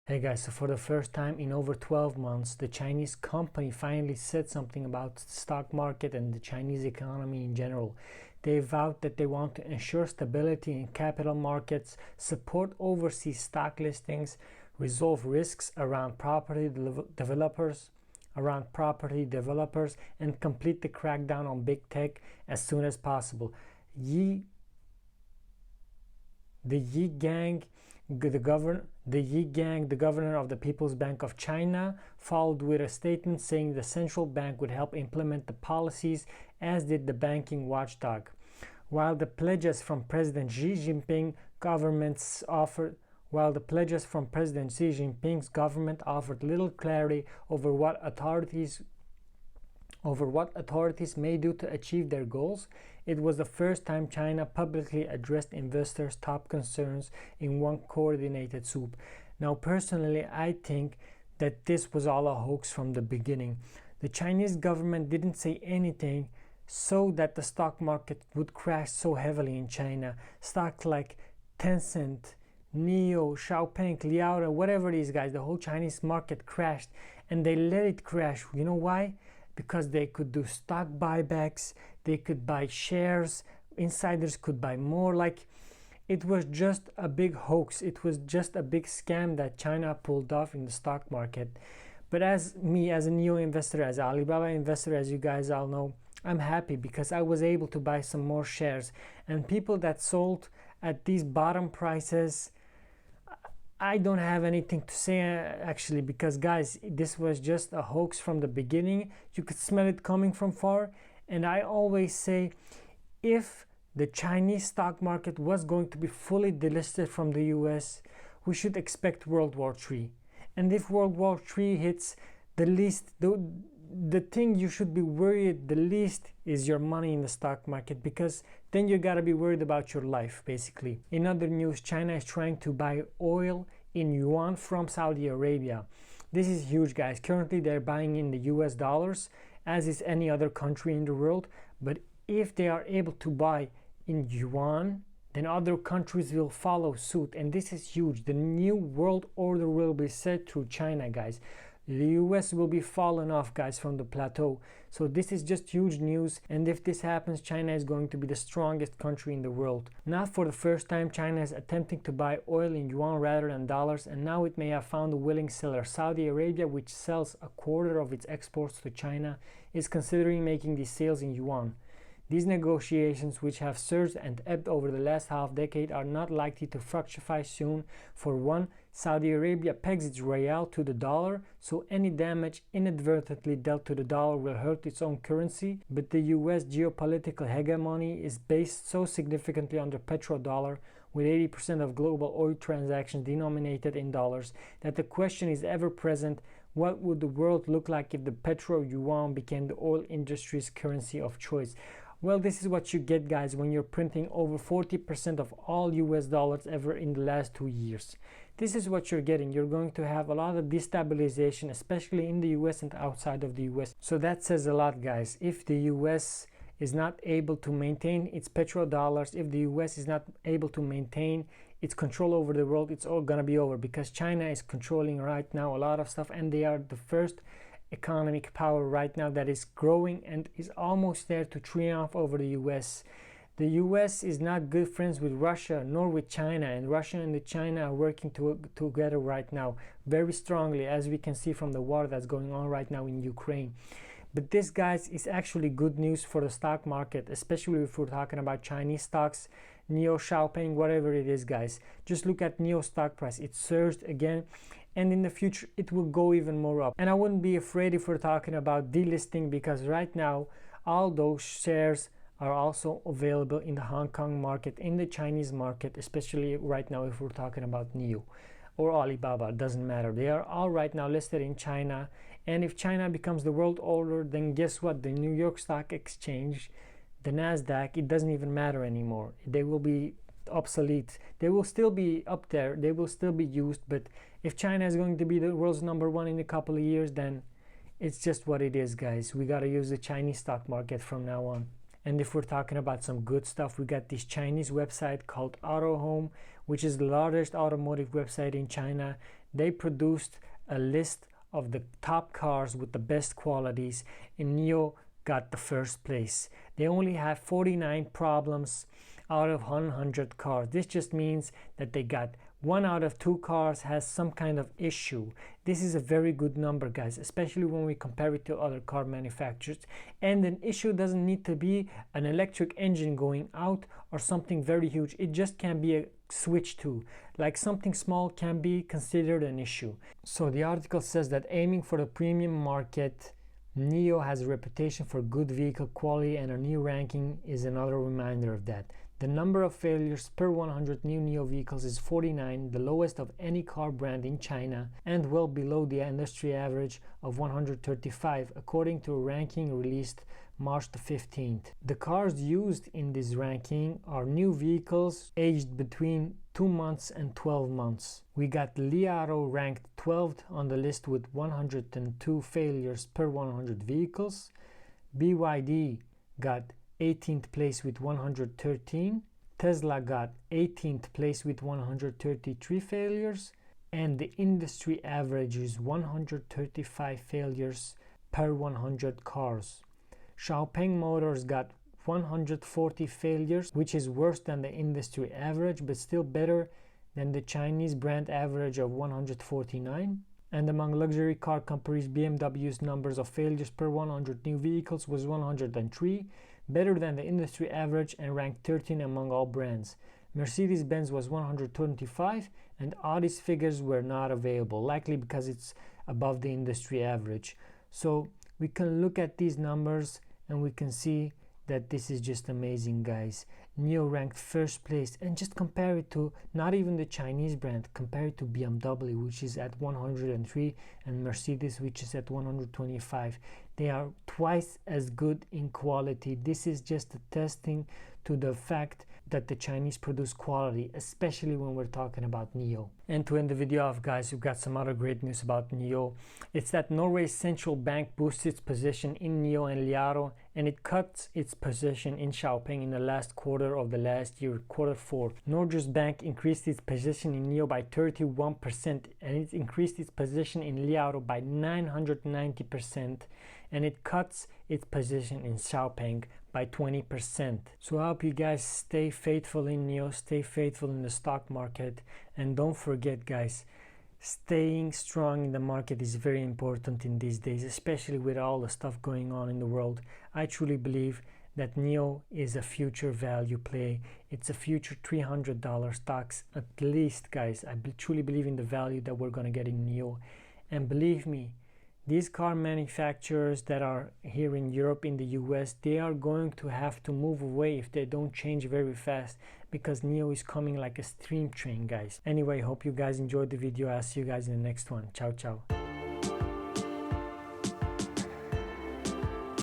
Hey guys, so for the first time in over 12 months, the Chinese company finally said something about the stock market and the Chinese economy in general. They vowed that they want to ensure stability in capital markets, support overseas stock listings, resolve risks around developers, and complete the crackdown on big tech as soon as possible. The Yi Gang, the governor of the People's Bank of China, followed with a statement saying the central bank would help implement the policies, as did the banking watchdog. While the pledges from President Xi Jinping's government offered little clarity over what authorities may do to achieve their goals, it was the first time China publicly addressed investors' top concerns in one coordinated swoop. Now, personally, I think that this was all a hoax from the beginning. The Chinese government didn't say anything so that the stock market would crash so heavily in China. Stocks like Tencent, NIO, Xiaopeng, Liaoda, whatever these guys, the whole Chinese market crashed, and they let it crash. You know why? Because they could do stock buybacks, they could buy shares, insiders could buy more. Like, it was just a big hoax. It was just a big scam that China pulled off in the stock market. But as a NIO investor, as an Alibaba investor, as you guys all know, I'm happy because I was able to buy some more shares. And people that sold at these bottom prices, I don't have anything to say actually, because guys, this was just a hoax from the beginning. You could smell it coming from far. And I always say, if the Chinese stock market was going to be fully delisted from the US, we should expect World War III. And if World War III hits, the thing you should be worried the least is your money in the stock market, because then you gotta be worried about your life, basically. In other news, China is trying to buy oil in yuan from Saudi Arabia. This is huge, guys. Currently, they're buying in the US dollars, as is any other country in the world. But if they are able to buy in yuan, then other countries will follow suit. And this is huge. The new world order will be set through China, guys. The US will be falling off, guys, from the plateau. So this is just huge news. And if this happens, China is going to be the strongest country in the world. Not for the first time, China is attempting to buy oil in yuan rather than dollars. And now it may have found a willing seller. Saudi Arabia, which sells a quarter of its exports to China, is considering making these sales in yuan. These negotiations, which have surged and ebbed over the last half decade, are not likely to fructify soon. For one, Saudi Arabia pegs its rial to the dollar, so any damage inadvertently dealt to the dollar will hurt its own currency. But the US geopolitical hegemony is based so significantly on the petrodollar, with 80% of global oil transactions denominated in dollars, that the question is ever present: what would the world look like if the petro yuan became the oil industry's currency of choice? Well, this is what you get, guys, when you're printing over 40% of all US dollars ever in the last 2 years. This is what you're getting. You're going to have a lot of destabilization, especially in the US and outside of the US. So that says a lot, guys. If the US is not able to maintain its petrodollars, if the US is not able to maintain its control over the world, it's all gonna be over, because China is controlling right now a lot of stuff, and they are the first economic power right now that is growing and is almost there to triumph over the US. The US is not good friends with Russia nor with China, and Russia and China are working together right now very strongly, as we can see from the war that's going on right now in Ukraine. But this, guys, is actually good news for the stock market, especially if we're talking about Chinese stocks, NIO, Xiaopeng, whatever it is, guys. Just look at NIO stock price. It surged again, and in the future it will go even more up. And I wouldn't be afraid if we're talking about delisting, because right now all those shares are also available in the Hong Kong market, in the Chinese market, especially right now if we're talking about NIO or Alibaba, it doesn't matter. They are all right now listed in China. And if China becomes the world order, then guess what? The New York Stock Exchange, the Nasdaq, it doesn't even matter anymore. They will be obsolete. They will still be up there. They will still be used. But if China is going to be the world's #1 in a couple of years, then it's just what it is, guys. We got to use the Chinese stock market from now on. And if we're talking about some good stuff, we got this Chinese website called Autohome, which is the largest automotive website in China. They produced a list of the top cars with the best qualities, and NIO got the first place. They only have 49 problems out of 100 cars. This just means that they got 1 out of 2 cars has some kind of issue. This is a very good number, guys, especially when we compare it to other car manufacturers. And an issue doesn't need to be an electric engine going out or something very huge. It just can be a switch to, like something small can be considered an issue. So the article says that aiming for the premium market, NIO has a reputation for good vehicle quality, and a new ranking is another reminder of that. The number of failures per 100 new NIO vehicles is 49, the lowest of any car brand in China, and well below the industry average of 135, according to a ranking released March the 15th. The cars used in this ranking are new vehicles aged between 2 months and 12 months. We got Li Auto ranked 12th on the list with 102 failures per 100 vehicles. BYD got 18th place with 113. Tesla got 18th place with 133 failures, and the industry average is 135 failures per 100 cars. Xiaopeng Motors got 140 failures, which is worse than the industry average, but still better than the Chinese brand average of 149. And among luxury car companies, BMW's numbers of failures per 100 new vehicles was 103, better than the industry average and ranked 13 among all brands. Mercedes-Benz was 125, and Audi's figures were not available, likely because it's above the industry average. So we can look at these numbers and we can see that this is just amazing, guys. NIO ranked first place, and just compare it to not even the Chinese brand, compare it to BMW, which is at 103, and Mercedes, which is at 125. They are twice as good in quality. This is just attesting to the fact that the Chinese produce quality, especially when we're talking about NIO. And to end the video off, guys, we've got some other great news about NIO. It's that Norway's central bank boosts its position in NIO and Li Auto, and it cuts its position in Xiaopeng in the last quarter of the last year, quarter 4. Norges Bank increased its position in NIO by 31%, and it increased its position in Li Auto by 990%, and it cuts its position in Xiaopeng by 20%. So I hope you guys stay faithful in NIO, stay faithful in the stock market, and don't forget, guys, staying strong in the market is very important in these days, especially with all the stuff going on in the world. I truly believe that NIO is a future value play. It's a future $300 stocks at least, guys. I truly believe in the value that we're going to get in NIO. And believe me, these car manufacturers that are here in Europe, in the US, they are going to have to move away if they don't change very fast, because NIO is coming like a steam train, guys. Anyway, hope you guys enjoyed the video. I'll see you guys in the next one. Ciao, ciao.